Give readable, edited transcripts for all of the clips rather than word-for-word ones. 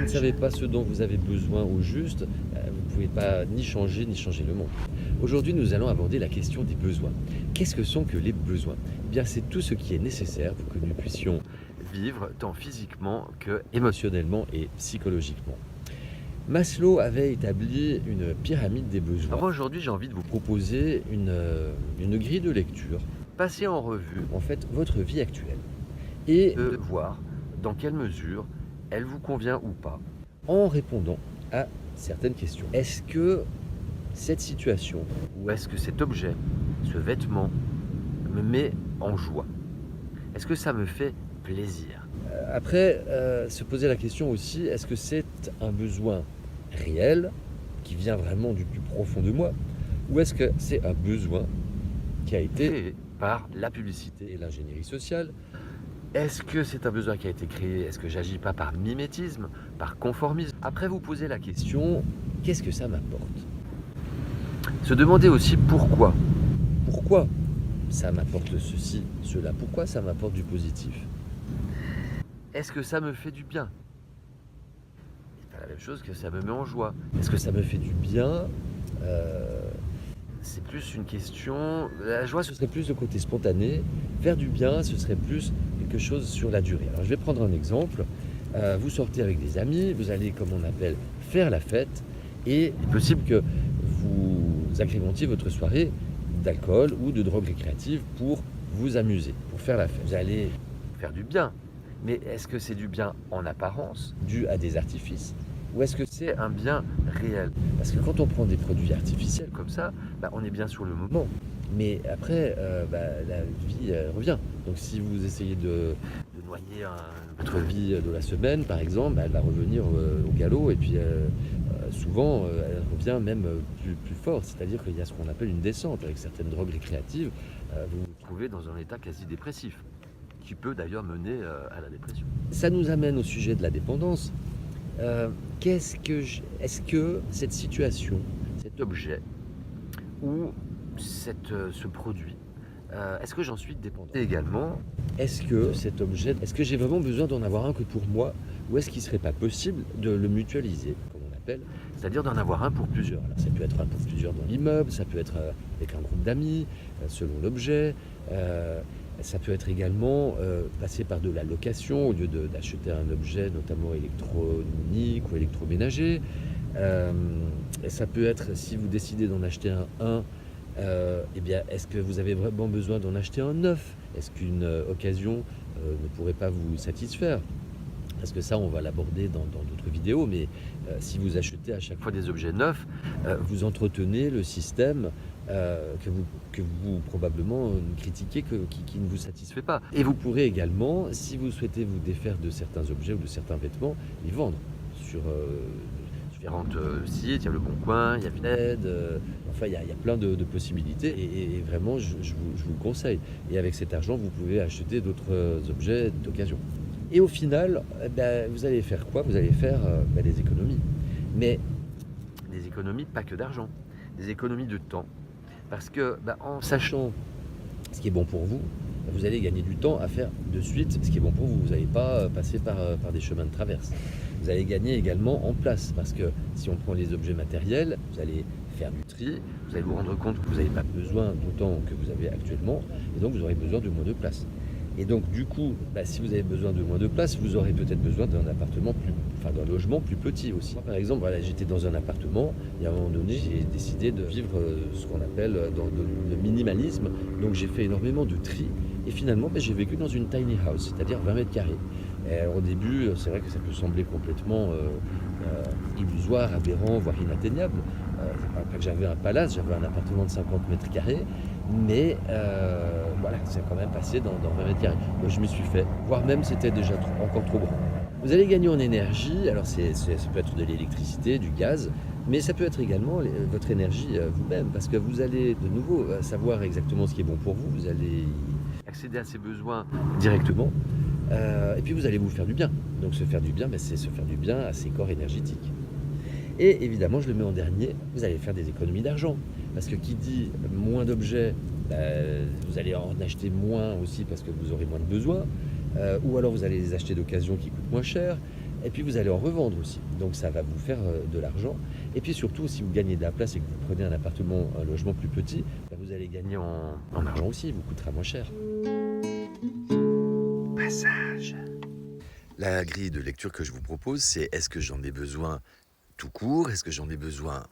ne savez pas ce dont vous avez besoin au juste, vous ne pouvez pas ni changer le monde. Aujourd'hui, nous allons aborder la question des besoins. Qu'est-ce que sont que les besoins? Eh bien, c'est tout ce qui est nécessaire pour que nous puissions vivre tant physiquement que émotionnellement et psychologiquement. Maslow avait établi une pyramide des besoins. Alors moi, aujourd'hui, j'ai envie de vous proposer une grille de lecture. Passez en revue, en fait, votre vie actuelle et voir dans quelle mesure elle vous convient ou pas, en répondant à certaines questions. Est-ce que cette situation, ou est-ce que cet objet, ce vêtement, me met en joie? Est-ce que ça me fait plaisir? Après, se poser la question aussi, est-ce que c'est un besoin réel, qui vient vraiment du plus profond de moi, ou est-ce que c'est un besoin qui a été créé par la publicité et l'ingénierie sociale? Est-ce que c'est un besoin qui a été créé? Est-ce que j'agis pas par mimétisme, par conformisme? Après, vous posez la question, qu'est-ce que ça m'apporte? Se demander aussi pourquoi. Pourquoi ça m'apporte ceci, cela? Pourquoi ça m'apporte du positif? Est-ce que ça me fait du bien? C'est pas la même chose que ça me met en joie. Est-ce que ça me fait du bien? C'est plus une question. La joie, ce serait plus le côté spontané. Faire du bien, ce serait plus quelque chose sur la durée. Alors, je vais prendre un exemple. Vous sortez avec des amis, vous allez, comme on appelle, faire la fête, et il est possible que vous agrémentiez votre soirée d'alcool ou de drogue récréative pour vous amuser, pour faire la fête. Vous allez faire du bien, mais est-ce que c'est du bien en apparence, dû à des artifices, ou est-ce que c'est un bien réel? Parce que quand on prend des produits artificiels comme ça, on est bien sur le moment, mais après, la vie revient. Donc si vous essayez de noyer votre vie de la semaine, par exemple, elle va revenir au galop, et puis souvent, elle revient même plus fort, c'est-à-dire qu'il y a ce qu'on appelle une descente. Avec certaines drogues récréatives, vous vous trouvez dans un état quasi dépressif, qui peut d'ailleurs mener à la dépression. Ça nous amène au sujet de la dépendance. Est-ce que cette situation, cet objet ou ce produit, est-ce que j'en suis dépendant? Et également, est-ce que cet objet, est-ce que j'ai vraiment besoin d'en avoir un que pour moi, ou est-ce qu'il ne serait pas possible de le mutualiser, comme on appelle, c'est-à-dire d'en avoir un pour plusieurs? Alors, ça peut être un pour plusieurs dans l'immeuble, ça peut être avec un groupe d'amis, selon l'objet. Ça peut être également passer par de la location au lieu d'acheter un objet notamment électronique ou électroménager. Ça peut être, si vous décidez d'en acheter un, eh bien, est-ce que vous avez vraiment besoin d'en acheter un neuf? Est-ce qu'une occasion ne pourrait pas vous satisfaire? Parce que ça, on va l'aborder dans d'autres vidéos, mais si vous achetez à chaque fois des objets neufs, vous entretenez le système que vous probablement critiquez, qui ne vous satisfait pas. Et vous pourrez également, si vous souhaitez vous défaire de certains objets ou de certains vêtements, les vendre sur différents sites. Il y a Le Bon Coin, il y a Vinted, enfin il y a plein de possibilités, et vraiment je vous le conseille. Et avec cet argent, vous pouvez acheter d'autres objets d'occasion. Et au final, vous allez faire quoi? Vous allez faire des économies. Mais des économies pas que d'argent, des économies de temps. Parce que en sachant ce qui est bon pour vous, vous allez gagner du temps à faire de suite ce qui est bon pour vous. Vous n'allez pas passer par des chemins de traverse. Vous allez gagner également en place, parce que si on prend les objets matériels, vous allez faire du tri, vous allez vous rendre compte que vous n'avez pas besoin d'autant que vous avez actuellement, et donc vous aurez besoin de moins de place. Et donc du coup, si vous avez besoin de moins de place, vous aurez peut-être besoin d'un d'un logement plus petit aussi. Moi, par exemple, j'étais dans un appartement, et à un moment donné, j'ai décidé de vivre ce qu'on appelle le minimalisme. Donc j'ai fait énormément de tri, et finalement, j'ai vécu dans une tiny house, c'est-à-dire 20 mètres carrés. Et au début, c'est vrai que ça peut sembler complètement illusoire, aberrant, voire inatteignable. C'est pas que j'avais un palace, j'avais un appartement de 50 mètres carrés, mais voilà, c'est quand même passé dans 20 mètres carrés. Donc je m'y suis fait, voire même c'était déjà encore trop grand. Vous allez gagner en énergie, alors ça peut être de l'électricité, du gaz, mais ça peut être également votre énergie vous-même, parce que vous allez de nouveau savoir exactement ce qui est bon pour vous, vous allez accéder à ses besoins directement, et puis vous allez vous faire du bien. Donc se faire du bien, c'est se faire du bien à ses corps énergétiques. Et évidemment, je le mets en dernier, vous allez faire des économies d'argent. Parce que qui dit moins d'objets, vous allez en acheter moins aussi parce que vous aurez moins de besoin. Ou alors vous allez les acheter d'occasion qui coûtent moins cher. Et puis vous allez en revendre aussi, donc ça va vous faire de l'argent. Et puis surtout, si vous gagnez de la place et que vous prenez un appartement, un logement plus petit, bah, vous allez gagner en argent aussi, il vous coûtera moins cher. Passage. La grille de lecture que je vous propose, c'est est-ce que j'en ai besoin tout court? Est-ce que j'en ai besoin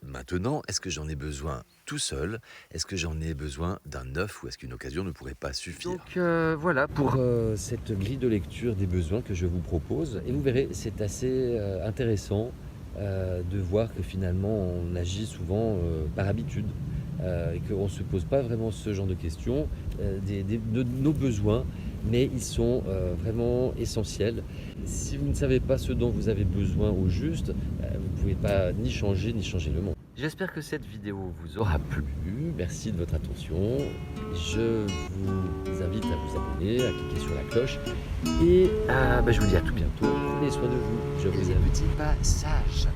maintenant? Est-ce que j'en ai besoin tout seul? Est-ce que j'en ai besoin d'un neuf ou est-ce qu'une occasion ne pourrait pas suffire? Donc voilà pour cette grille de lecture des besoins que je vous propose. Et vous verrez, c'est assez intéressant de voir que finalement on agit souvent par habitude et qu'on ne se pose pas vraiment ce genre de questions, de nos besoins, mais ils sont vraiment essentiels. Si vous ne savez pas ce dont vous avez besoin au juste, vous ne pouvez pas ni changer le monde. J'espère que cette vidéo vous aura plu. Merci de votre attention. Je vous invite à vous abonner, à cliquer sur la cloche. Et je vous dis à tout bientôt. Prenez soin de vous. Je vous aime. Petit passage.